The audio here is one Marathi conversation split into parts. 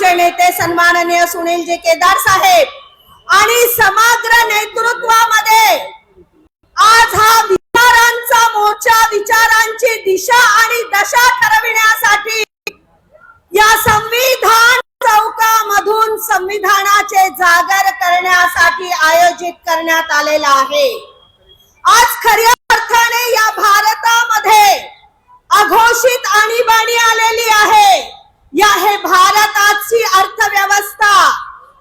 आमचे नेते सन्माननीय सुनीलजी केदार साहेब आणि समग्र नेतृत्वामध्ये आज हा विचारांचा मोर्चा, विचारांची दिशा आणि दशा ठरविण्यासाठी या संविधान चौकामधून संविधानाचे जागर करण्यासाठी आयोजित करण्यात आलेला आहे। आज खऱ्या अर्थाने या भारतामध्ये अघोषित आणीबाणी आलेली आहे। या हे भारताची अर्थव्यवस्था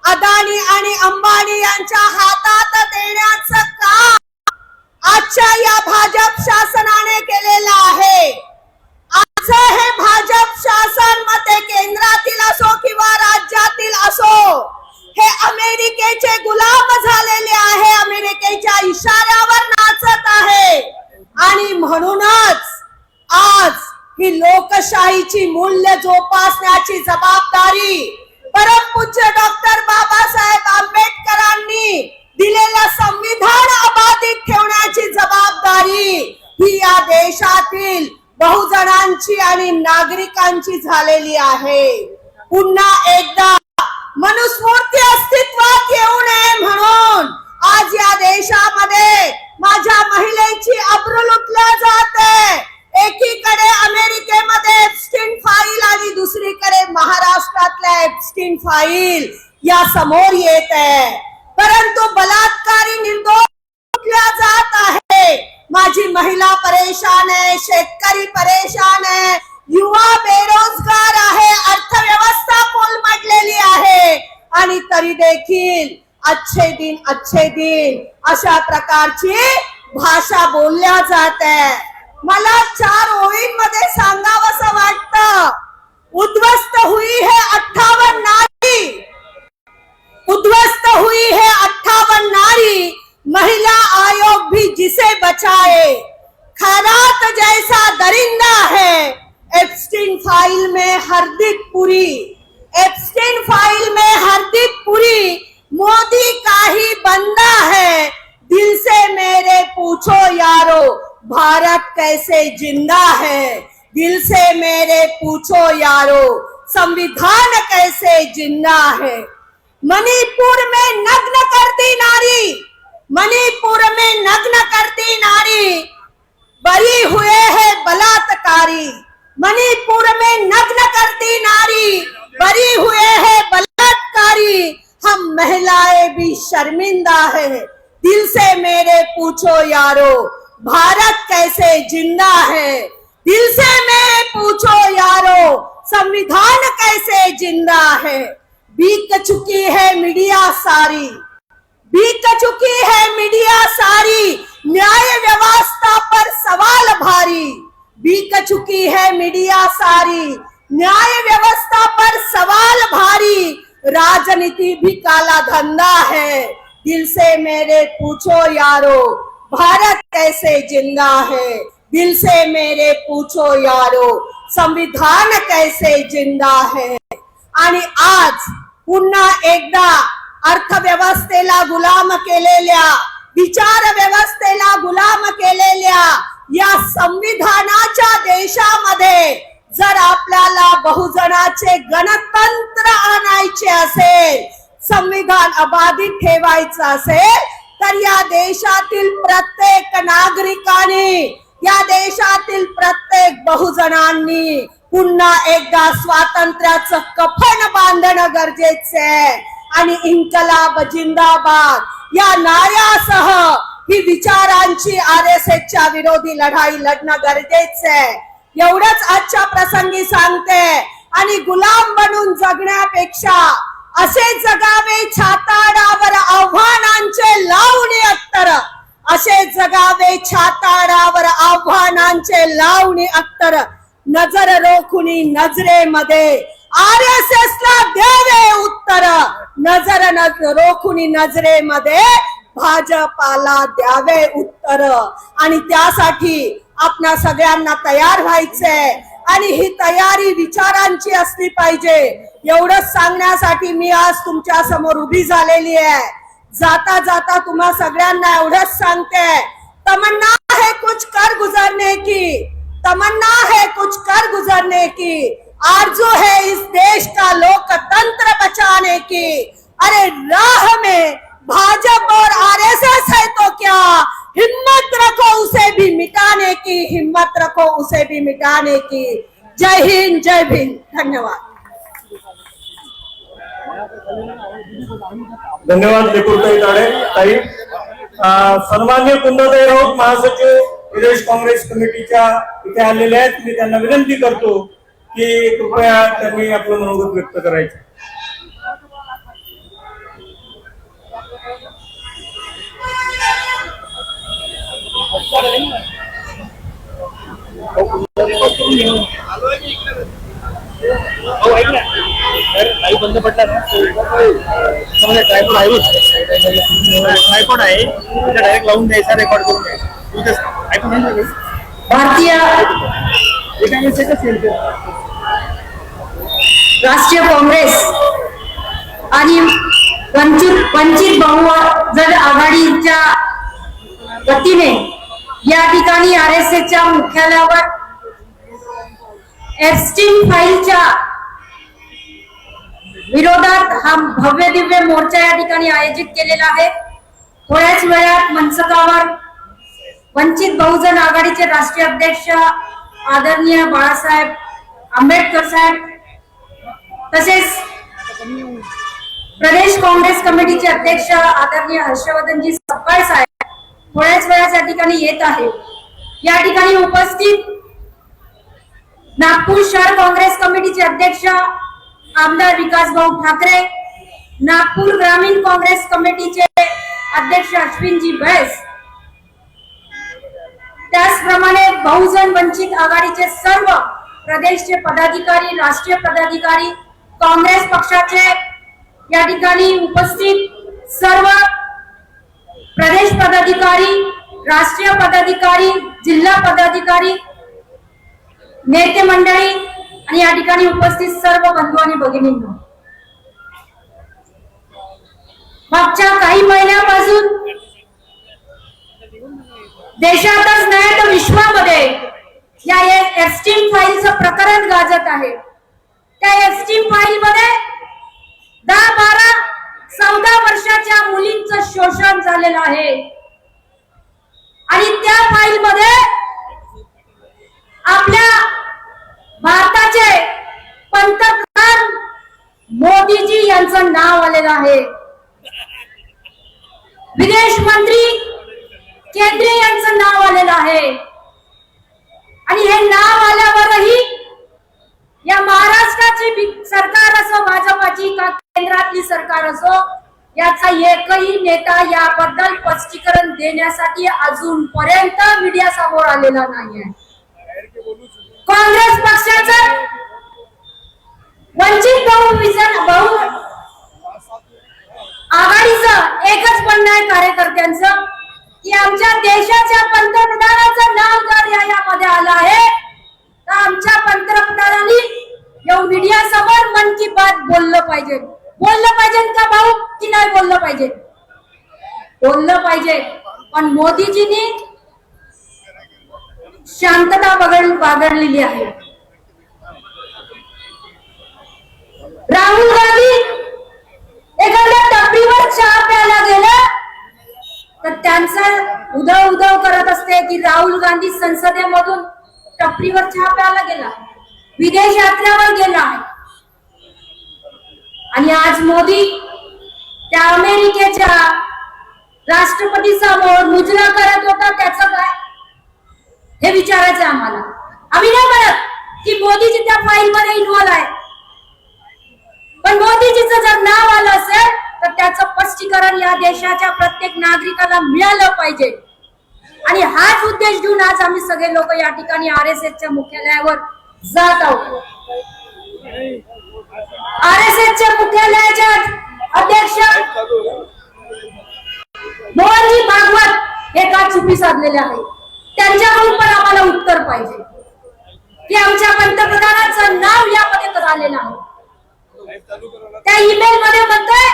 अदानी आणि अंबानी यांच्या हातात देण्याचं काम आजच्या या भाजप शासनाने केलेलं आहे। आज हे भाजप शासन मते केंद्रातील असो किंवा राज्यातील असो, हे अमेरिकेचे गुलाम झालेले आहे, अमेरिकेच्या इशाऱ्यावर नाचत आहे। आणि म्हणूनच आज ही लोकशाहीची मूल्य जोपासण्याची जबाबदारी परमपूज्य डॉक्टर बाबासाहेब आंबेडकरांनी दिलेलं संविधान अबाधित ठेवण्याची जबाबदारी ही या देशातील बहुजनांची आणि नागरिकांची झालेली आहे। पुन्हा एकदा मनुस्मृती अस्तित्वात येऊ नये म्हणून आज या देशामध्ये माझ्या महिलेची अब्रू लुटल्या जाते। एकीकडे अमेरिकेमध्ये एप्स्टीन फाईल आणि दुसरीकडे महाराष्ट्रातल्या एप्स्टीन फाईल या समोर येत आहे, परंतु बलात्कारी निर्दोष लुटल्या जात आहे। माझी महिला परेशान आहे, शेतकरी परेशान आहे, युवा बेरोजगार आहे, अर्थव्यवस्था कोलमडलेली आहे आणि तरी देखील अच्छे दिन अशा प्रकारची भाषा बोलल्या जात आहे। मला 4 ओळींमध्ये सांगावंसं वाटतं, उद्ध्वस्त हुई है 58 नारी, उद्ध्वस्त हुई है 58 नारी, महिला आयोग भी जिसे बचाए, खैरात जैसा दरिंदा है, एप्स्टीन फाइल में हार्दिक पुरी, एप्स्टीन फाइल में हार्दिक पुरी, मोदी का ही बंदा है, दिल से मेरे पूछो यारो भारत कैसे जिंदा है, दिल से मेरे पूछो यारो संविधान कैसे जिंदा है। मणिपुर में नग्न करती नारी, मणिपुर में नग्न करती नारी, बरी हुए है बलात्कारी, मणिपुर में नग्न करती नारी, बरी हुए है बलात्कारी, हम महिलाएं भी शर्मिंदा है, दिल से मेरे पूछो यारो भारत कैसे जिंदा है, दिल से मेरे पूछो यारो संविधान कैसे जिंदा है। बीत चुकी है मीडिया सारी, बीत चुकी है मीडिया सारी, न्याय व्यवस्था पर सवाल भारी, बीत चुकी है मीडिया सारी, न्याय व्यवस्था पर सवाल भारी, राजनीति भी काला धंधा है, दिल से मेरे पूछो यारो भारत कैसे जिंदा है, दिल से मेरे पूछो यारो संविधान कैसे जिंदा है। आणि आज पुन्हा एकदा अर्थव्यवस्थेला गुलाम केलेल्या, विचार व्यवस्थेला गुलाम केलेल्या या संविधानाच्या देशामध्ये जर आपल्याला बहुजनाचे गणतंत्र आणायचे असेल, संविधान अबाधित ठेवायचं असेल, तर या देशातील प्रत्येक नागरिकाने, या देशातील प्रत्येक बहुजनांनी पुन्हा एकदा स्वातंत्र्याचं कफन बांधणं गरजेचं आहे आणि इन्कलाब जिंदाबाद या नाऱ्यासह ही विचारांची RSSच्या विरोधी लढाई लढणं गरजेचं आहे। एवढंच आजच्या प्रसंगी सांगते। आणि गुलाम बनून जगण्यापेक्षा असे जगावे छाताडावर आव्हानांचे लावणी अत्तर, असे जगावे छाताडावर आव्हानांचे लावणी अत्तर, नजर रोखुनी नजरेमध्ये RSSला द्यावे उत्तर, नजर रोखुनी नजरेमध्ये भाजपाला द्यावे उत्तर। आणि त्यासाठी आपल्या सगळ्यांना तयार व्हायचंय आणि ही तयारी विचारांची असली पाहिजे। एवढंच सांगण्यासाठी मी आज तुमच्या समोर उभी झालेली आहे। जाता जाता तुम्हा सगळ्यांना एवढंच सांगते, तमन्ना है कुछ कर गुजरने की, तमन्ना है कुछ कर गुजरने की, आरज़ू है इस देश का लोकतंत्र बचाने की। अरे राह में भाजपा और आरएसएस है तो क्या, हिम्मत रखो उसे भी मिटाने की, हिम्मत रखो उसे भी मिटाने की। जय हिंद, जय भीम, धन्यवाद। धन्यवाद ताई। सन्मान्य कुंदताई राऊत महासचिव प्रदेश काँग्रेस कमिटीच्या इथे आलेले आहेत। मी त्यांना विनंती करतो की कृपया त्यांनी आपलं मनोगत व्यक्त करायचं। बंद पडला ना ट्रायपॉड आहे डायरेक्ट लावून द्यायचा, रेकॉर्ड करून द्यायचा। भारतीय राष्ट्रीय काँग्रेस आणि वंचित बहुजन आघाडीच्या वतीने या ठिकाणी आरएसएसच्या मुख्यालयावर एप्स्टीन फाईलच्या विरोधात हा भव्य दिव्य मोर्चा या ठिकाणी आयोजित केलेला आहे। थोड्याच वेळात मनसकावर वंचित बहुजन आघाडीचे राष्ट्रीय अध्यक्ष आदरणीय बाळासाहेब आंबेडकर साहेब, तसेच प्रदेश काँग्रेस कमिटीचे अध्यक्ष आदरणीय हर्षवर्धनजी सपकाळ साहेब थोड्याच वेळात या ठिकाणी येत आहे। या ठिकाणी उपस्थित नागपूर शहर काँग्रेस कमिटीचे अध्यक्ष आमदार विकास भाऊ ठाकरे, नागपूर ग्रामीण काँग्रेस कमिटीचे अध्यक्ष अश्विनजी बैस, त्याचप्रमाणे बहुजन वंचित आघाडीचे सर्व प्रदेशचे पदाधिकारी, राष्ट्रीय पदाधिकारी, काँग्रेस पक्षाचे या ठिकाणी उपस्थित सर्व प्रदेश पदाधिकारी, राष्ट्रीय पदाधिकारी, जिल्हा पदाधिकारी, नेते मंडळी आणि या ठिकाणी उपस्थित सर्व बंधू आणि भगिनींनो, मागच्या काही महिन्यापासून देशातच नाही तर विश्वामध्ये या एप्स्टीन फाईलचं प्रकरण गाजत आहे। त्या एप्स्टीन फाईल मध्ये 10, 12, 14 वर्षाच्या मुलींचं शोषण झालेलं आहे आणि त्या फाईल मध्ये आपल्या भारताचे पंतप्रधान मोदीजी यांचं नाव आलेलं आहे, विदेश मंत्री केंद्रे यांचं नाव आलेलं आहे आणि हे नाव आल्यावरही या महाराष्ट्राची सरकार असो, भाजपाची का केंद्रातली सरकार असो, याचा एकही नेता याबद्दल स्पष्टीकरण देण्यासाठी अजूनपर्यंत मीडिया समोर आलेला नाहीये। काँग्रेस पक्षाचं वंचित बहुजन आघाडीचं एकच म्हणणं आहे कार्यकर्त्यांचं की आमच्या देशाच्या पंतप्रधानाचं नाव जर यामध्ये आलं आहे तर आमच्या पंतप्रधानांनी या मीडिया समोर मन की बात बोललं पाहिजे का भाऊ, की नाही बोललं पाहिजे? बोललं पाहिजे। पण मोदीजींनी शांतता बाळगलेली आहे। राहुल गांधी एखाद्या टपरीवर चहा प्यायला गेलं तर त्यांचं उदव करत असते की राहुल गांधी संसदेमधून टपरीवर चहा प्यायला गेला, विदेश यात्रेवर गेला आणि आज मोदी त्या अमेरिकेच्या राष्ट्रपती समोर मुजरा करत होता, त्याचं काय हे विचारायचं आम्हाला। आम्ही नाही म्हणत की मोदीजी त्या फाईल मध्ये इन्व्हॉल्व आहे, पण मोदीजीचं जर नाव आलं असेल तर त्याचं स्पष्टीकरण या देशाच्या प्रत्येक नागरिकाला मिळालं पाहिजे आणि हाच उद्देश घेऊन आज आम्ही सगळे लोक या ठिकाणी आरएसएसच्या मुख्यालयावर जात आहोत। आरएसएसच्या मुख्यालयाचे अध्यक्ष मोहनजी भागवत हे का चुकी साधलेले आहे, त्यांच्याकडून पण आम्हाला उत्तर पाहिजे की आमच्या पंतप्रधानाचं नाव यामध्ये का झालेलं आहे। त्या ईमेल मध्ये म्हणतोय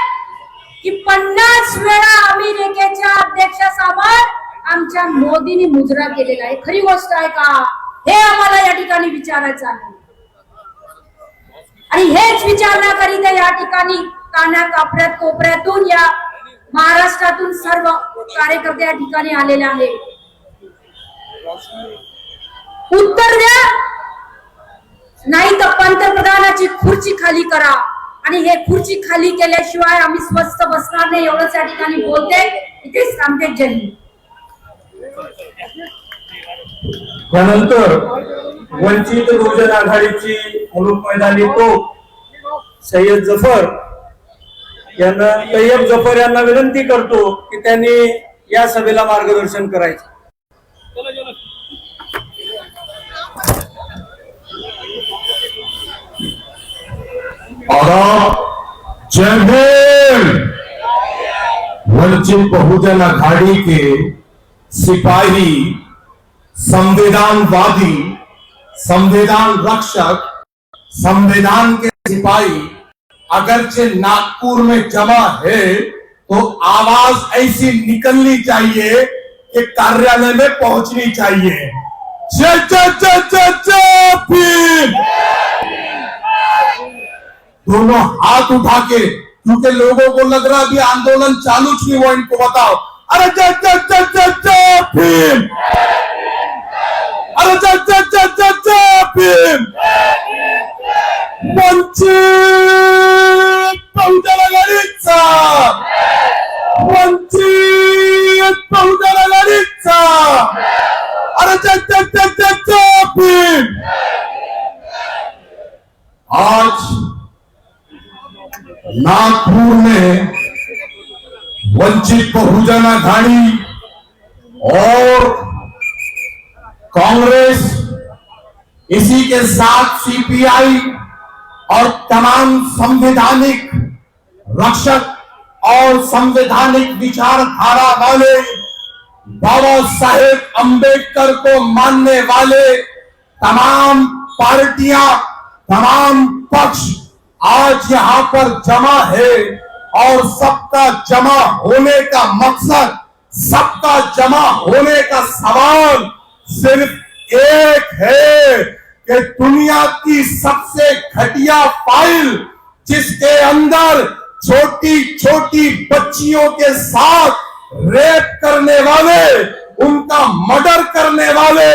की 50 वेळा अमेरिकेच्या अध्यक्षासमोर आमच्या मोदींनी मुजरा केलेला आहे। खरी गोष्ट आहे का हे आम्हाला या ठिकाणी विचारायचं आहे। विचार न करीत या ठिकाणी कानाकोपऱ्यात कोपऱ्यातून या महाराष्ट्रातून सर्व कार्यकर्ते या ठिकाणी आलेले आहे. उत्तर द्या, नाही तर पंतप्रधानाची खुर्ची खाली करा. आणि हे खुर्ची खाली केल्याशिवाय आम्ही स्वस्थ बसणार नाही, एवढंच या ठिकाणी बोलते. इथेच थांबते. जय हिंद. त्यानंतर वंचित बहुजन आघाडीची मुलूक मैदानी तोप सय्यद जफर यांना तय्यब जफर यांना विनंती करतो की त्यांनी या सभेला मार्गदर्शन करायचे. जय भीम। वंचित बहुजन आघाड़ी के सिपाही, संविधानवादी, संविधान रक्षक, संविधान के सिपाही अगरचे नागपुर में जमा है तो आवाज ऐसी निकलनी चाहिए कि कार्यालय में पहुंचनी चाहिए। जय जय जय जय जय भीम। दोनों हाथ उठा के, क्योंकि लोगों को लग रहा है अभी आंदोलन चालू नहीं हुआ, इनको बताओ। अरे जय जय जय जय जय भीम। अरे जय जय जय जय जय भीम। वंचित बहुजन आघाडीचा, वंचित बहुजन आघाडीचा। अरे जय जय जय जय जय भीम। आज नागपुर में वंचित बहुजन आघाड़ी और कांग्रेस, इसी के साथ सीपीआई और तमाम संवैधानिक रक्षक और संवैधानिक विचारधारा वाले, बाबा साहेब अंबेडकर को मानने वाले तमाम पार्टियां, तमाम पक्ष आज यहां पर जमा है। और सबका जमा होने का मकसद, सबका जमा होने का सवाल सिर्फ एक है कि दुनिया की सबसे घटिया फाइल, जिसके अंदर छोटी छोटी बच्चियों के साथ रेप करने वाले, उनका मर्डर करने वाले,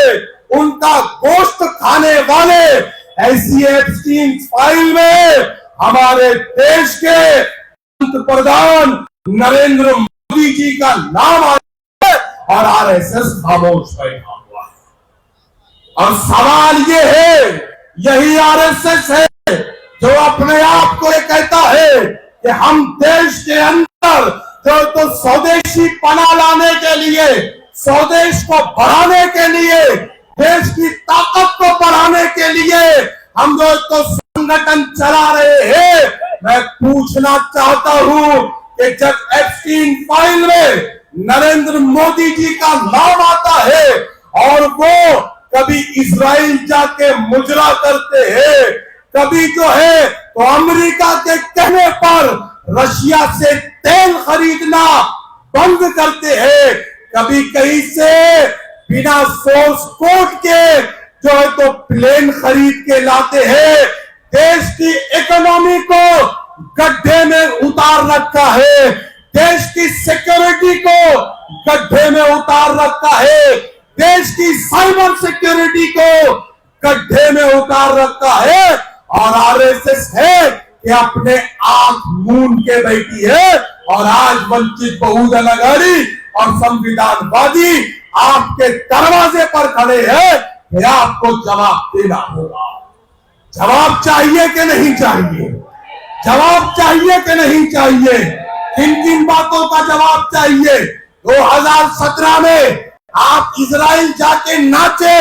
उनका गोश्त खाने वाले, ऐसी एप्स्टीन फाइल में हमारे देश के प्रधान नरेंद्र मोदी जी का नाम आया है और आरएसएस खामोश बैठा हुआ है। और सवाल ये है, यही आरएसएस है जो अपने आप को ये कहता है कि हम देश के अंदर जो तो स्वदेशी पना लाने के लिए, स्वदेश को बढ़ाने के लिए, देश की ताकत को बढ़ाने के लिए हम जो तो संगठन चला रहे हैं। मैं पूछना चाहता हूं कि जब एप्स्टीन फाइल में नरेंद्र मोदी जी का नाम आता है और वो कभी इजराइल जाके मुजरा करते हैं, कभी जो है तो अमेरिका के कहने पर रशिया से तेल खरीदना बंद करते हैं, कभी कहीं से बिना सोर्स कोड के जो है तो प्लेन खरीद के लाते हैं, देश की इकोनॉमी को गड्ढे में उतार रखा है, देश की सिक्योरिटी को गड्ढे में उतार रखा है, देश की साइबर सिक्योरिटी को गड्ढे में उतार रखा है। और आरएसएस है कि अपने आंख मूंद के बैठी है। और आज वंचित बहुजन आघाड़ी और संविधानवादी आपके दरवाजे पर खड़े हैं कि आपको जवाब देना होगा। जवाब चाहिए कि नहीं चाहिए? जवाब चाहिए कि नहीं चाहिए? किन किन बातों का जवाब चाहिए? 2017 में आप इजराइल जाके नाचे,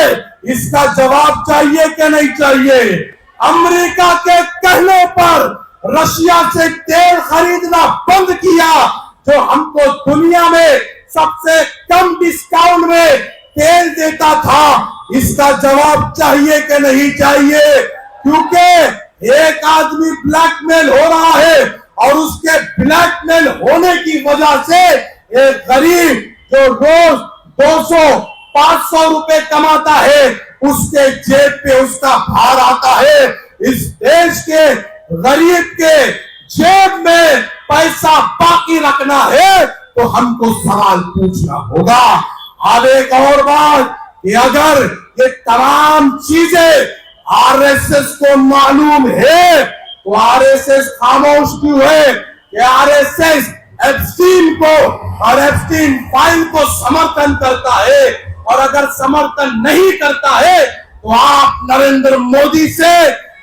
इसका जवाब चाहिए कि नहीं चाहिए? अमेरिका के कहने पर रशिया से तेल खरीदना बंद किया, जो हमको दुनिया में सबसे कम डिस्काउंट में तेल देता था, इसका जवाब चाहिए कि नहीं चाहिए? क्योंकि एक आदमी ब्लैकमेल हो रहा है और उसके ब्लैकमेल होने की वजह से एक गरीब जो रोज 200-500 रुपए कमाता है, उसके जेब पे उसका भार आता है। इस देश के गरीब के जेब में पैसा बाकी रखना है तो हमको सवाल पूछना होगा। अब एक और बात कि अगर ये तमाम चीजें आरएसएस को मालूम है तो आरएसएस खामोश क्यों है? कि आरएसएस एप्स्टीन को और एप्स्टीन फाइल को समर्थन करता है, और अगर समर्थन नहीं करता है तो आप नरेंद्र मोदी से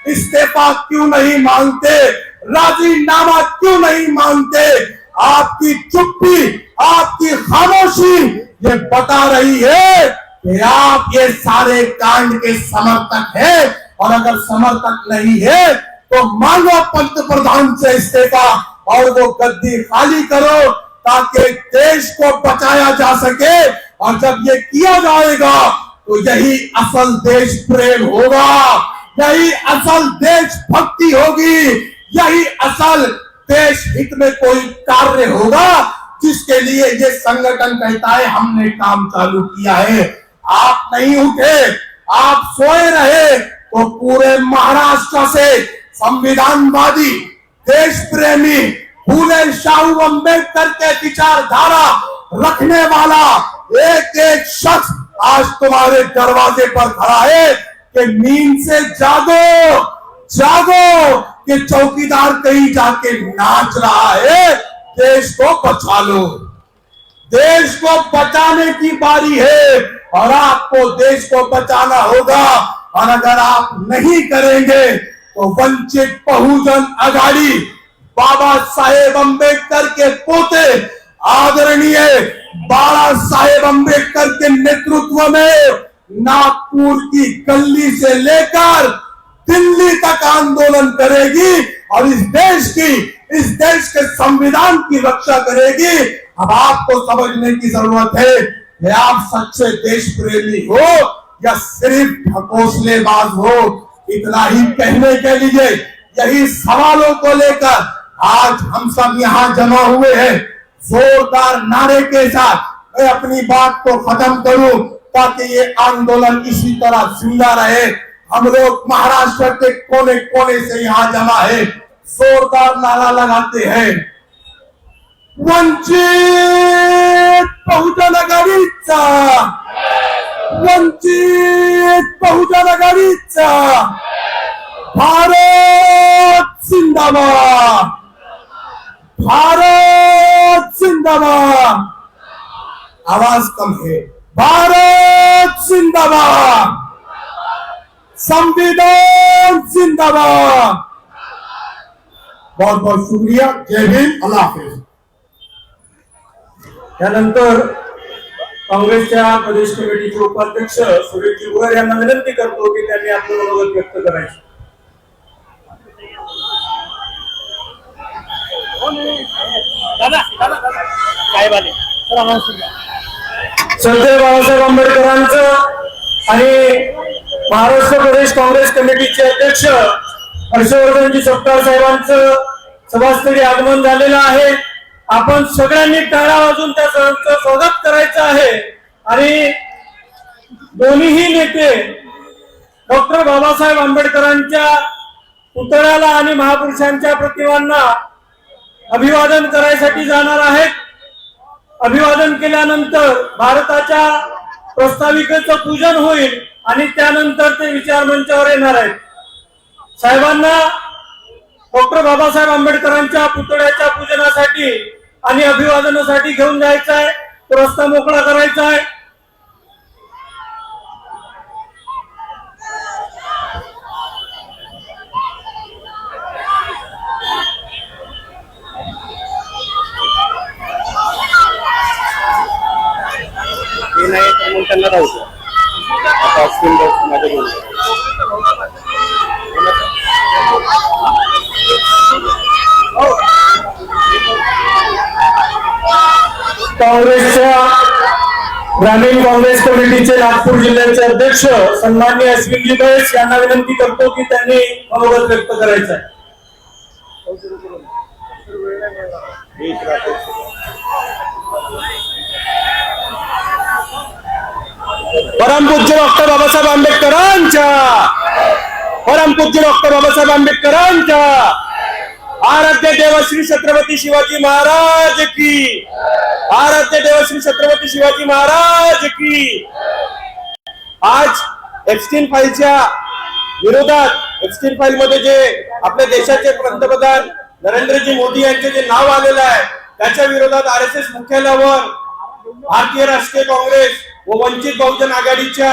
इस्तीफा क्यों नहीं मांगते, राजीनामा क्यों नहीं मांगते? आपकी चुप्पी, आपकी खामोशी ये बता रही है कि आप ये सारे कांड के समर्थक हैं, और अगर समर्थक नहीं है तो मांगो पंत प्रधान से इस्तीफा और वो गद्दी खाली करो ताकि देश को बचाया जा सके। और जब ये किया जाएगा तो यही असल देश प्रेम होगा, यही असल देशभक्ति होगी, यही असल देश हित में कोई कार्य होगा जिसके लिए ये संगठन कहता है हमने काम चालू किया है। आप नहीं उठे, आप सोए रहे तो पूरे महाराष्ट्र से संविधानवादी, देश प्रेमी, फूले शाहू अम्बेडकर के विचारधारा रखने वाला एक एक शख्स आज तुम्हारे दरवाजे पर खड़ा है कि नींद से जागो, जागो, कि चौकीदार कहीं जाके नाच रहा है। देश को बचा लो, देश को बचाने की बारी है और आपको देश को बचाना होगा। और अगर आप नहीं करेंगे तो वंचित बहुजन आघाड़ी, बाबा साहेब अम्बेडकर के पोते आदरणीय बाला साहेब अम्बेडकर के नेतृत्व में नागपुर की गली से लेकर दिल्ली तक आंदोलन करेगी और इस देश के संविधान की रक्षा करेगी। अब आपको समझने की जरूरत है कि आप सच्चे देश प्रेमी हो या सिर्फ ढकोसलेबाज हो। इतना ही कहने के लिए, यही सवालों को लेकर आज हम सब यहाँ जमा हुए हैं। जोरदार नारे के साथ मैं अपनी बात को खत्म करूं ताकि ये आंदोलन इसी तरह जिंदा रहे। हम लोग महाराष्ट्र के कोने कोने से यहाँ जमा है, जोरदार नारा लगाते हैं, वंचित बहुजन आघाडीचा, वंचित बहुजन आघाडीचा, भारत जिंदाबाद, भारत जिंदाबाद। आवाज कम है। भारत जिंदाबाद, संविधान जिंदाबाद। बहुत बहुत शुक्रिया। जय भीम, अल्लाह हाफिज। त्यानंतर काँग्रेसच्या प्रदेश कमिटीचे उपाध्यक्ष सुरेशजी भोयर यांना विनंती करतो की त्यांनी आपलं मनोगत व्यक्त करायचं। काय बाले संजय बाळासाहेब आंबेडकरांचं आणि महाराष्ट्र प्रदेश काँग्रेस कमिटीचे अध्यक्ष हर्षवर्धनजी सपकाळ साहेबांचं सभास्थळी आगमन झालेलं आहे। आपण सगळ्यांनी टाळ्या वाजवून त्या सरांचं स्वागत करायचं आहे। आणि दोन्हीही नेते डॉक्टर बाबासाहेब आंबेडकरांच्या पुतळ्याला आणि महापुरुषांच्या प्रतिमांना अभिवादन करायसाठी जाणार आहेत। अभिवादन केल्यानंतर भारताच्या प्रस्ताविकेचं पूजन होईल आणि त्यानंतर ते विचार मंचावर येणार आहेत। साहेबांना डॉक्टर बाबासाहेब आंबेडकरांच्या पुतळ्याच्या पूजनासाठी आणि अभिवादनासाठी घेऊन जायचं आहे, तो रस्ता मोकळा करायचा आहे। नाही तर मग त्यांना राहू द्या। आता माझ्या बोलू काँग्रेसच्या ग्रामीण काँग्रेस कमिटीचे नागपूर जिल्ह्याचे अध्यक्ष सन्माननीय अश्विनजी गणेश यांना विनंती करतो की त्यांनी मनोगत व्यक्त करायचं आहे। परमपूज्य डॉक्टर बाबासाहेब आंबेडकरांच्या, परमपूज्य डॉक्टर बाबासाहेब आंबेडकरांच्या, आराध्य देव श्री छत्रपती शिवाजी महाराज की, आराध्य देव श्री छत्रपती शिवाजी महाराज की. आज एप्स्टीन फाईलच्या विरोधात, एप्स्टीन फाईल मध्ये जे आपल्या देशाचे पंतप्रधान नरेंद्रजी मोदी यांचे जे नाव आलेलं आहे त्याच्या विरोधात RSS मुख्यालयावर भारतीय राष्ट्रीय काँग्रेस व वंचित बहुजन आघाडीच्या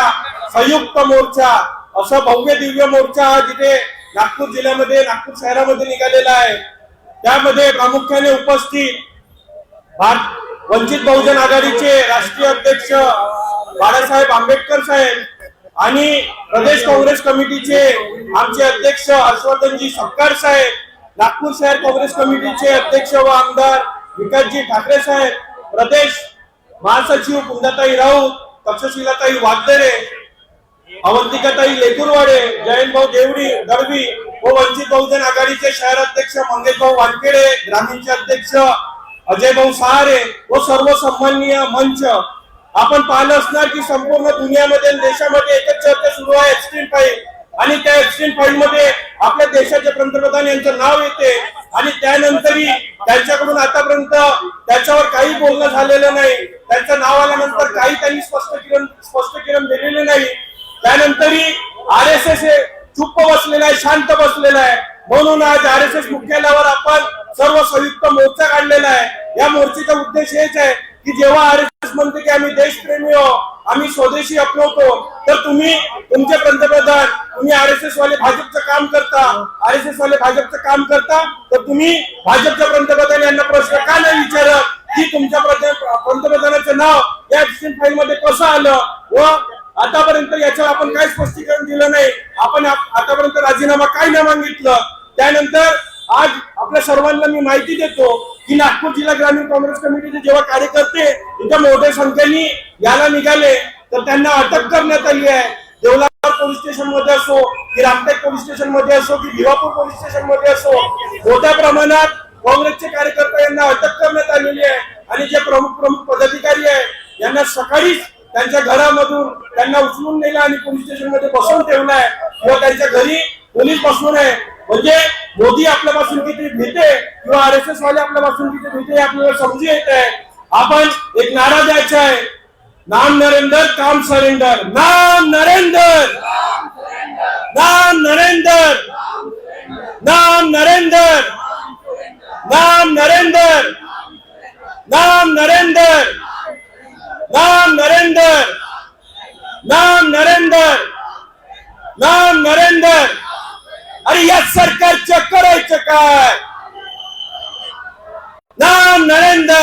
संयुक्त मोर्चा, असा भव्य दिव्य मोर्चा जिथे नागपूर जिल्ह्यामध्ये, नागपूर शहरामध्ये निघालेला आहे. त्यामध्ये प्रामुख्याने उपस्थित वंचित बहुजन आघाडीचे राष्ट्रीय अध्यक्ष बाळासाहेब आंबेडकर साहेब आणि प्रदेश काँग्रेस कमिटीचे आमचे अध्यक्ष हर्षवर्धनजी सपकाळ साहेब, नागपूर शहर काँग्रेस कमिटीचे अध्यक्ष व आमदार विकासजी ठाकरे साहेब, प्रदेश महासचिव कुंदाताई राऊत, तक्षशिलाताई वागदरे, अवंतिकाताई लेकुरवाडे, जयंतभाऊ देवडी दळवी व वंचित बहुजन आघाडीचे शहर अध्यक्ष मंगेशभाऊ वानखेडे, ग्रामीणचे अध्यक्ष अजयभाऊ सहारे व सर्व सन्माननीय मंच. आपण पाहिलं असणार की संपूर्ण दुनियामध्ये, देशामध्ये एकच चर्चा सुरू आहे एप्स्टीन फाईल, आणि त्या एप्स्टीन फाईल मध्ये आपल्या देशाचे पंतप्रधान यांचं नाव येते आणि त्यानंतरही त्यांच्याकडून आतापर्यंत त्याच्यावर काही बोलणं झालेलं नाही. त्यांचं नाव आल्यानंतर काही त्यांनी स्पष्टीकरण दिलेलं नाही. त्यानंतरही RSS हे चुप्प बसलेला आहे, शांत बसलेला आहे. म्हणून आज RSS मुख्यालयावर आपण सर्व संयुक्त मोर्चा काढलेला आहे. या मोर्चाचा उद्देश हेच आहे की जेव्हा RSS म्हणते की आम्ही देशप्रेमी आहोत, आम्ही स्वदेशी अपनवतो, तर तुम्ही तुमचे पंतप्रधान, तुम्ही RSS वाले भाजपचं काम करता, RSS वाले भाजपचं काम करता, तर तुम्ही भाजपच्या पंतप्रधान यांना प्रश्न का नाही विचारत की तुमच्या पंतप्रधानाचं नाव या एप्स्टीन फाईल मध्ये कसं आलं व आतापर्यंत याच्यावर आपण काय स्पष्टीकरण दिलं नाही, आपण आतापर्यंत राजीनामा काय नाही मागितलं. त्यानंतर आज आपल्या सर्वांना मी माहिती देतो की नागपूर जिल्हा ग्रामीण काँग्रेस कमिटीचे जेव्हा कार्यकर्ते इथे मोठ्या संख्येने याला निघाले तर त्यांना अटक करण्यात आली आहे. देवलार पोलीस स्टेशन मध्ये असो की रामटेक पोलीस स्टेशन मध्ये असो की भिवापूर पोलीस स्टेशन मध्ये असो, मोठ्या प्रमाणात काँग्रेसचे कार्यकर्ते यांना अटक करण्यात आलेली आहे. आणि जे प्रमुख पदाधिकारी आहे यांना सकाळीच त्यांच्या घरामधून त्यांना उचलून नेलं आणि पोलीस स्टेशन मध्ये बसवून ठेवलंय किंवा त्यांच्या घरी पोलीस बसवून आहे. म्हणजे मोदी आपल्यापासून किती भीते किंवा RSS वाले आपल्यापासून किती भीते आपल्याला समजू येत आहे. आपण एक नारा द्यायचा आहे, नाम नरेंद्र काम सरेंडर, नाम नरेंद्र, नाम नरेंद्र, नाम नरेंद्र, नाम नरेंद्र, नाम नरेंद्र, नाम नरेंद्र, नाम नरेंद्र, नाम नरेंद्र. अरे या सरकारचं करायचं काय? नाम नरेंद्र.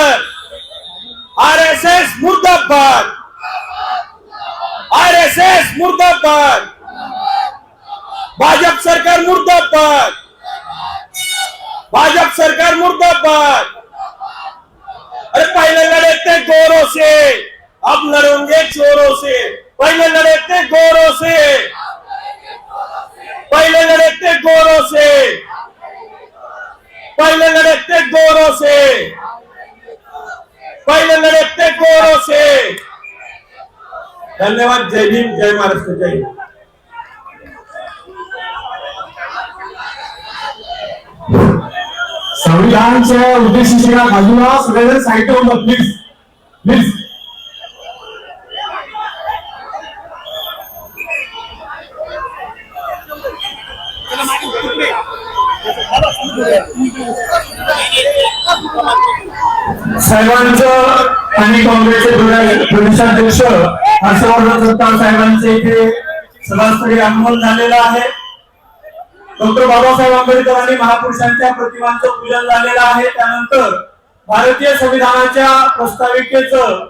RSS मुर्दाबाद, RSS मुर्दाबाद, भाजप सरकार मुर्दाबाद, भाजप सरकार मुर्दाबाद. अरे पहले लड़े थे गोरों से, अब लड़ेंगे चोरों से. पहले लड़े थे गोरों से, पहले लड़े थे गोरों से, पहले लड़े थे गोरों से, पहले लड़े थे गोरों से. धन्यवाद. जय भीम, जय महाराष्ट्र, जय हिंद. संविधानाच्या उद्देशिकेला बाजूला सगळेजण साहित्य होतं. Please please. साहेबांचं आणि काँग्रेसचे प्रदेशाध्यक्ष हर्षवर्धन सपकाळ साहेबांचे इथे सभास्थळी आगमन झालेलं आहे. डॉक्टर बाबासाहेब आंबेडकरांनी महापुरुषांच्या प्रतिमांचं पूजन झालेलं आहे. त्यानंतर भारतीय संविधानाच्या प्रस्ताविकेचं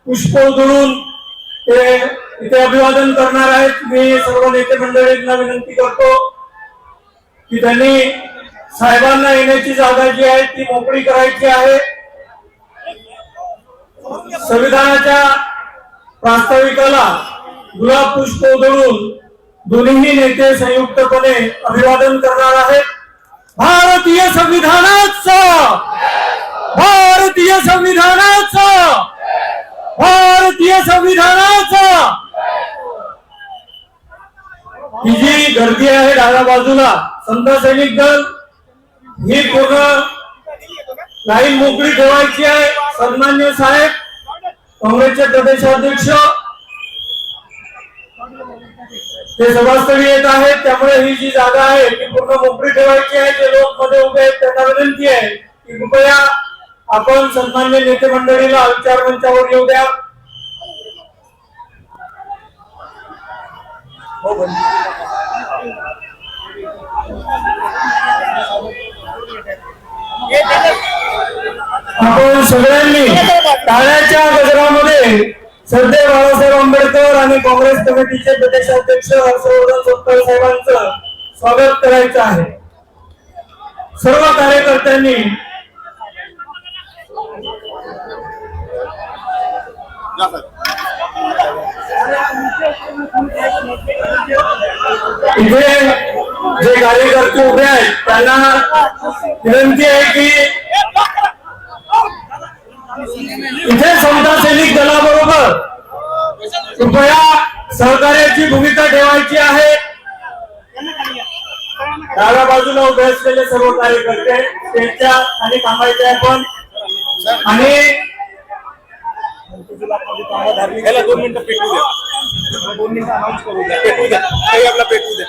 पुष्प उधळून ते इथे अभिवादन करणार आहेत. मी सर्व नेते मंडळींना विनंती करतो की त्यांनी साहेबांना येण्याची जागा जी आहे ती मोकळी करायची आहे. संविधानाच्या प्रास्ताविकाला गुलाब पुष्प उधळून दोन्ही नेते संयुक्तपणे अभिवादन करणार आहेत. भारतीय संविधानाचा, भारतीय संविधानाचा, भारतीय संविधानाचा. ही जी गर्दी आहे डाव्या बाजूला समता सैनिक दल ही पूर्ण लाईन मोकळी ठेवायची आहे. सन्मान्य साहेब काँग्रेसचे प्रदेशाध्यक्ष ते सभास्थळी येत आहेत, त्यामुळे ही जी जागा आहे ती पूर्ण मोकळी ठेवायची आहे. जे लोक मध्ये उभे आहेत त्यांना विनंती आहे की कृपया आपण सन्मान्य नेते मंडळीला विचार मंचावर येऊ द्या. आपण सगळ्यांनी टाळ्याच्या गजरामध्ये सरदार बाळासाहेब आंबेडकर आणि काँग्रेस कमिटीचे प्रदेशाध्यक्ष हर्षवर्धन सोपटे साहेबांचं स्वागत करायचं आहे. सर्व कार्यकर्त्यांनी इथे जे कार्यकर्ते उभे आहेत त्यांना विनंती आहे की इथे समता सैनिक दलाबरोबर कृपया सहकार्याची भूमिका ठेवायची आहे. डाव्या बाजूला उभे असलेले सर्व कार्यकर्ते स्टेजच्या खाली थांबायचे आपण आणि याला 2 मिनिटं पेटू द्या. 2 मिनिटं अनाउन्स करू द्या. पेटू द्या. काही आपला पेटू द्या.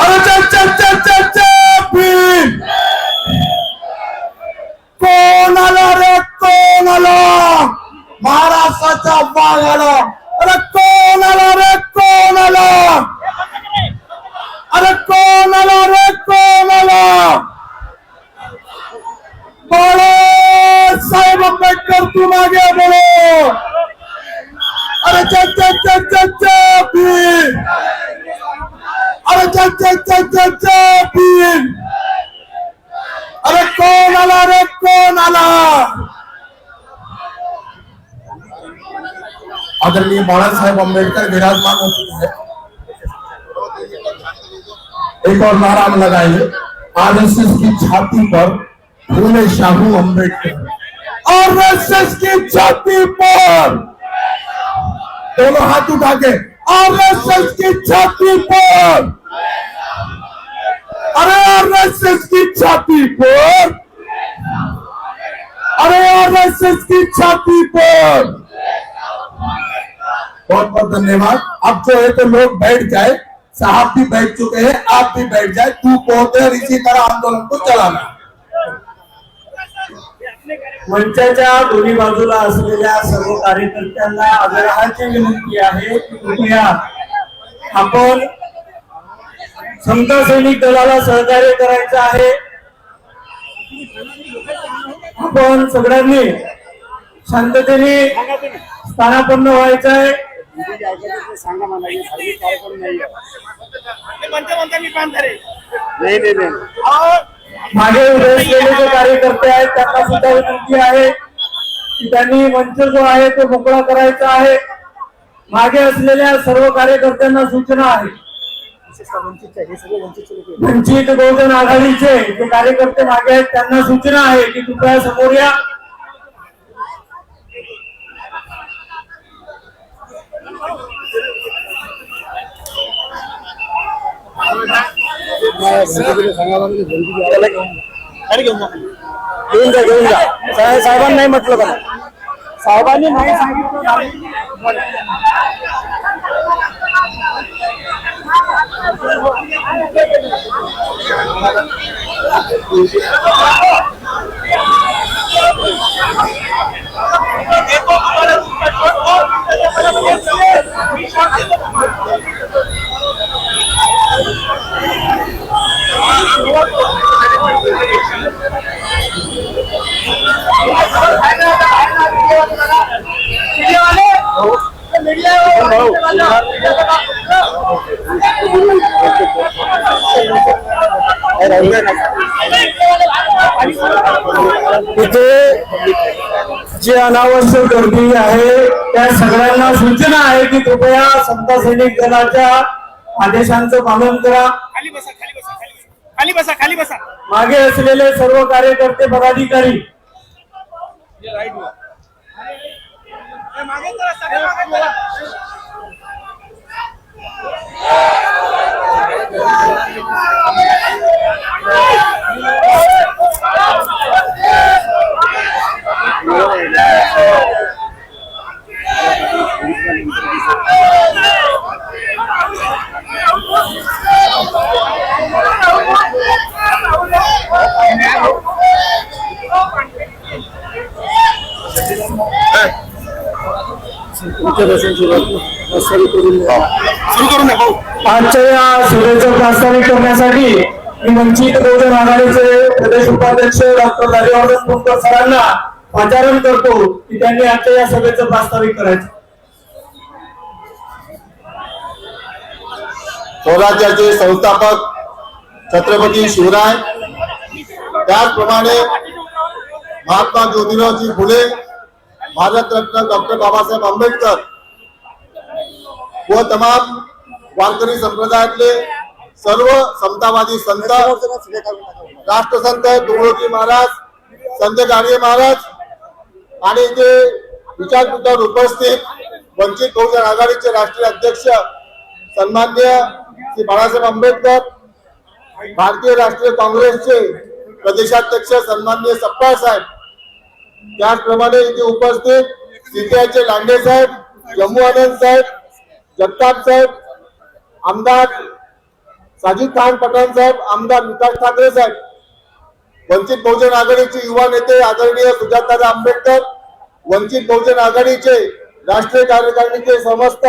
अरे चल चल चल चल चल फिर कोण आला रे कोण आला महाराष्ट्राचा वाघ आला. अरे कोण आला रे कोण आला. अरे कोण आला रे कोण आला. बाळासाहेब आंबेडकर तू मागे बोलो. अरे चल चल चल चल चल फिर. अरे चल चल चल चल चल फिर. अरे कौन आला रे कौन आला. आदरणीय बाळासाहेब आंबेडकर विराजमान हो चुके हैं. एक और नारा हम लगाएंगे आरएसएस की छाती पर फूले शाहू अम्बेडकर. आरएसएस की छाती पर दोनों हाथ उठा के आरएसएस की छाती पर. अरे आरएसएस की छाती पर. अरे आरएसएस की छाती पर. बहुत बहुत धन्यवाद. अब जो है तो लोग बैठ जाए. साहब भी बैठ चुके हैं, आप भी बैठ जाए. तू पहुंचे और इसी तरह आंदोलन को चलाना. मंचाच्या दोन्ही बाजूला असलेल्या सर्व कार्यकर्त्यांना आग्रहाची विनंती आहे की कृपया आपण समता सैनिक दलाला सहकार्य करायचं आहे. आपण सगळ्यांनी शांततेने स्थानापन्न व्हायचं आहे. सांगा मला हे सर्विस कार्यक्रम नाही नाही. मागे उभे असलेले जे कार्यकर्ते आहेत त्यांना सुद्धा विनंती आहे की त्यांनी मंच जो आहे तो मोकळा करायचा आहे. मागे असलेल्या सर्व कार्यकर्त्यांना सूचना आहे. वंचित बहुजन आघाडीचे जे कार्यकर्ते मागे आहेत त्यांना सूचना आहे की कृपया समोर या. घेऊन जा. साहेबांनी नाही म्हटलं का. साहेबांनी नाही सांगितलं. इथे जी अनावश्यक गर्दी आहे त्या सगळ्यांना सूचना आहे की कृपया समता सैनिक दलाच्या आदेशांचं पालन करा. खाली बसा. खाली बसा. खाली बसा. खाली बसा. मागे असलेले सर्व कार्यकर्ते पदाधिकारी मागे जरा. सुरू करून द्या भाऊ. आजच्या या सभेचं प्रास्ताविक करण्यासाठी मी वंचित बहुजन आघाडीचे प्रदेश उपाध्यक्ष डॉक्टर राजवर्धन कुंकर सरांना पाचारण करतो की त्यांनी आजच्या या सभेचं प्रास्ताविक करायचं. स्वराज्याचे संस्थापक छत्रपती शिवराय, त्याचप्रमाणे महात्मा ज्योतिरावजी फुले, भारतरत्न डॉक्टर बाबासाहेब आंबेडकर व तमाम वारकरी संप्रदायातले सर्व समतावादी संत, राष्ट्रसंत तुकडोजी महाराज, संत गाडगे महाराज आणि इथे विचारपीठावर उपस्थित वंचित बहुजन आघाडीचे राष्ट्रीय अध्यक्ष सन्माननीय श्री बाळासाहेब आंबेडकर, भारतीय राष्ट्रीय काँग्रेसचे प्रदेशाध्यक्ष सन्माननीय सपकाळ साहेब, त्याचप्रमाणे इथे उपस्थित सीपीआयचे लांडे साहेब, जम्मू आनंद साहेब, जगताप साहेब, आमदार साजिद खान पठाण साहेब, आमदार विकास ठाकरे साहेब, वंचित बहुजन आघाडीचे युवा नेते आदरणीय सुजाताराव आंबेडकर, वंचित बहुजन आघाडीचे राष्ट्रीय कार्यकारिणीचे समस्त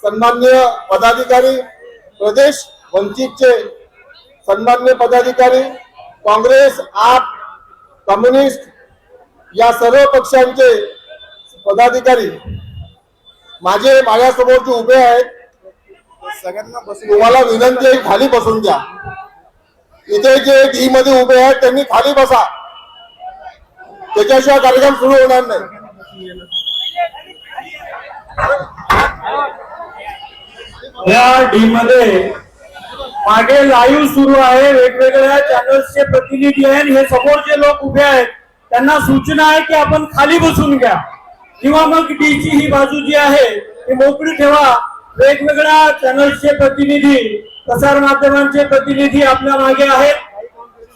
सन्माननीय पदाधिकारी, प्रदेश वंचितचे सन्माननीय पदाधिकारी, काँग्रेस, आप, कम्युनिस्ट या सर्व पक्षांचे पदाधिकारी माझ्यासमोर जे उभे आहेत, तुम्हाला विनंती आहे खाली बसून द्या. इथे जे डी मध्ये उभे आहेत त्यांनी खाली बसा, त्याच्याशिवाय कार्यक्रम सुरू होणार नाही. या डी मध्ये मागे लाईव्ह सुरू आहे, वेगवेगळ्या चॅनल्सचे प्रतिनिधी आहेत. हे समोर जे लोक उभे आहेत त्यांना सूचना आहे की आपण खाली बसून घ्या किंवा मग डी ची ही बाजू जी आहे ती मोकळी ठेवा. वेगवेगळ्या चॅनल्सचे प्रतिनिधी, प्रसार माध्यमांचे प्रतिनिधी आपल्या मागे आहेत,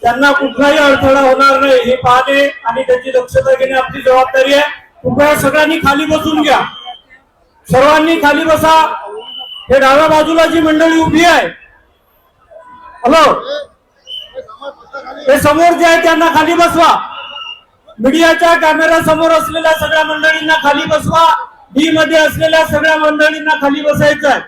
त्यांना कुठलाही अडथळा होणार नाही हे पाहणे आणि त्याची दक्षता घेणे आपली जबाबदारी आहे. कृपया सगळ्यांनी खाली बसून घ्या, सर्वांनी खाली बसा. हे डाव्या बाजूला जी मंडळी उभी आहे, हॅलो, हे समोर जे आहे त्यांना खाली बसवा. मीडियाच्या कॅमेरा समोर असलेल्या सगळ्या मंडळींना खाली बसवा. डी मध्ये असलेल्या सगळ्या मंडळींना खाली बसायचं आहे.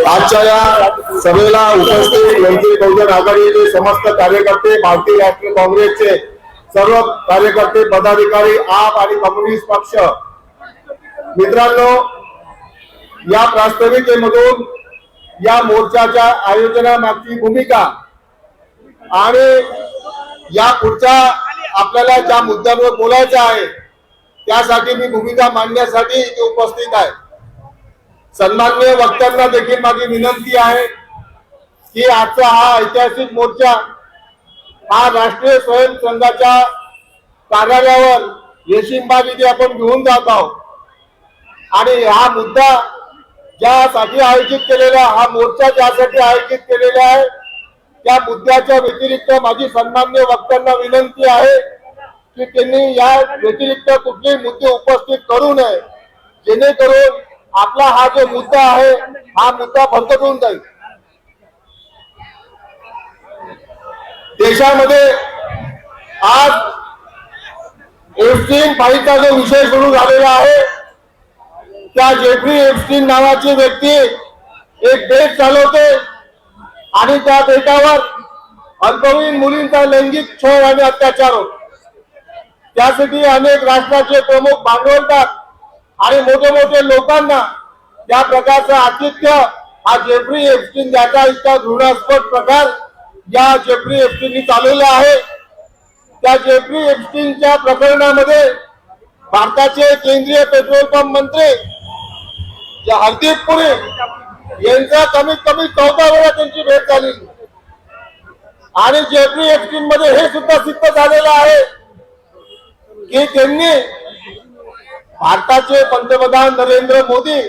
आजच्या या सभेला उपस्थित वंचित बहुजन आघाडीचे समस्त कार्यकर्ते, भारतीय राष्ट्रीय काँग्रेसचे सर्व कार्यकर्ते, पदाधिकारी, आप आणि कम्युनिस्ट पक्ष मित्रांनो, या प्रास्ताविकेमधून या मोर्चाच्या आयोजनामागची भूमिका आणि या पुढच्या आपल्याला ज्या मुद्द्यांवर बोलायचं आहे त्यासाठी मी भूमिका मांडण्यासाठी इथे उपस्थित आहे. सन्माननीय वक्त्यांना देखील माझी विनंती आहे की आजचा हा ऐतिहासिक मोर्चा हा राष्ट्रीय स्वयंसंघाच्या कार्यालयावर रेशीमबाग इथे आपण घेऊन जात आहोत आणि हा मुद्दा ज्यासाठी आयोजित केलेला, हा मोर्चा ज्यासाठी आयोजित केलेला आहे त्या मुद्द्याच्या व्यतिरिक्त माझी सन्माननीय वक्त्यांना विनंती आहे की त्यांनी या व्यतिरिक्त कुठलेही मुद्दे उपस्थित करू नये, जेणेकरून आपला हा जो मुद्दा आहे हा मुद्दा भरकटून जाईल. देशामध्ये आज एप्स्टीन फाईलचा जो विषय सुरू झालेला आहे, त्या जेफ्री एप्स्टीन नावाची व्यक्ती एक बेट चालवते आणि त्या बेटावर अल्पवयीन मुलींचा लैंगिक छळ आणि अत्याचार होतो. त्यासाठी अनेक राष्ट्राचे प्रमुख भांडवलदार आणि मोठे मोठे लोकांना त्या प्रकारचं आतिथ्य हा जेफ्री एप्स्टीन याचा इतका घृणास्पद प्रकार या जेफ्री एप्स्टीननी चालवला आहे. त्या जेफ्री एप्स्टीनच्या प्रकरणामध्ये भारताचे केंद्रीय पेट्रोल पंप मंत्री हरदीप पुरी यांचा कमीत कमी 14 वेळा त्यांची भेट झाली. आणि जेफरी एप्स्टीन मध्ये हे सुद्धा सिद्ध झालेलं आहे की त्यांनी भारताचे पंतप्रधान नरेंद्र मोदी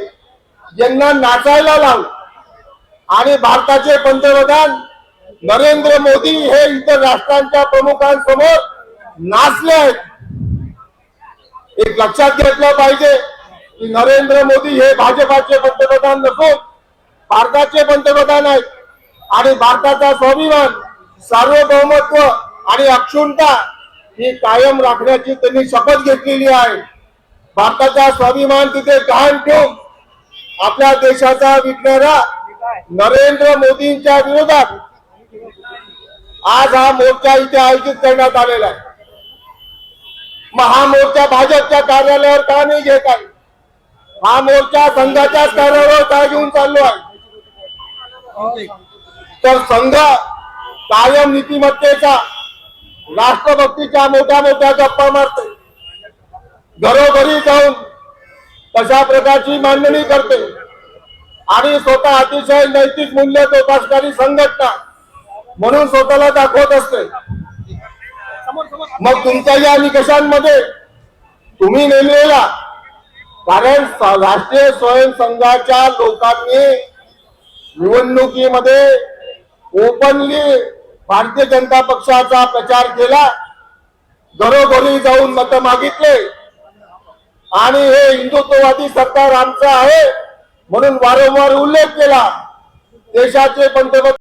यांना नाचायला लावलं आणि भारताचे पंतप्रधान नरेंद्र मोदी हे इतर राष्ट्रांच्या प्रमुखांसमोर नाचले आहेत. एक लक्षात घेतलं पाहिजे की नरेंद्र मोदी हे भाजपाचे पंतप्रधान नसून भारताचे पंतप्रधान आहेत आणि भारताचा स्वाभिमान, सार्वभौमत्व आणि अक्षुण्णता ही कायम राखण्याची त्यांनी शपथ घेतलेली आहे. भारताचा स्वाभिमान तिथे कायम ठेवून आपल्या देशाचा विकणारा नरेंद्र मोदींच्या विरोधात आज हा मोर्चा इथे आयोजित करण्यात आलेला आहे. मग हा मोर्चा भाजपच्या कार्यालयावर का नाही घेत आहे? हा मोर्चा संघाच्याच कार्यालयावर का घेऊन चाललो आहे? तर संघ कायम नीतिमत्तेचा, राष्ट्रभक्तीच्या मोठ्या मोठ्या गप्पा मारते, घरोघरी जाऊन तशा प्रकारची मांडणी करते आणि स्वतः अतिशय नैतिक मूल्य जोपासणारी संघटना म्हणून स्वतःला दाखवत असते. मग तुमच्या या निकषांमध्ये तुम्ही नेमलेला, कारण राष्ट्रीय स्वयंसंघाच्या लोकांनी निवडणुकीमध्ये ओपनली भारतीय जनता पक्षाचा प्रचार केला, घरोघरी जाऊन मत मागितले आणि हे हिंदुत्ववादी सरकार आमचं आहे म्हणून वारंवार उल्लेख केला. देशाचे पंतप्रधान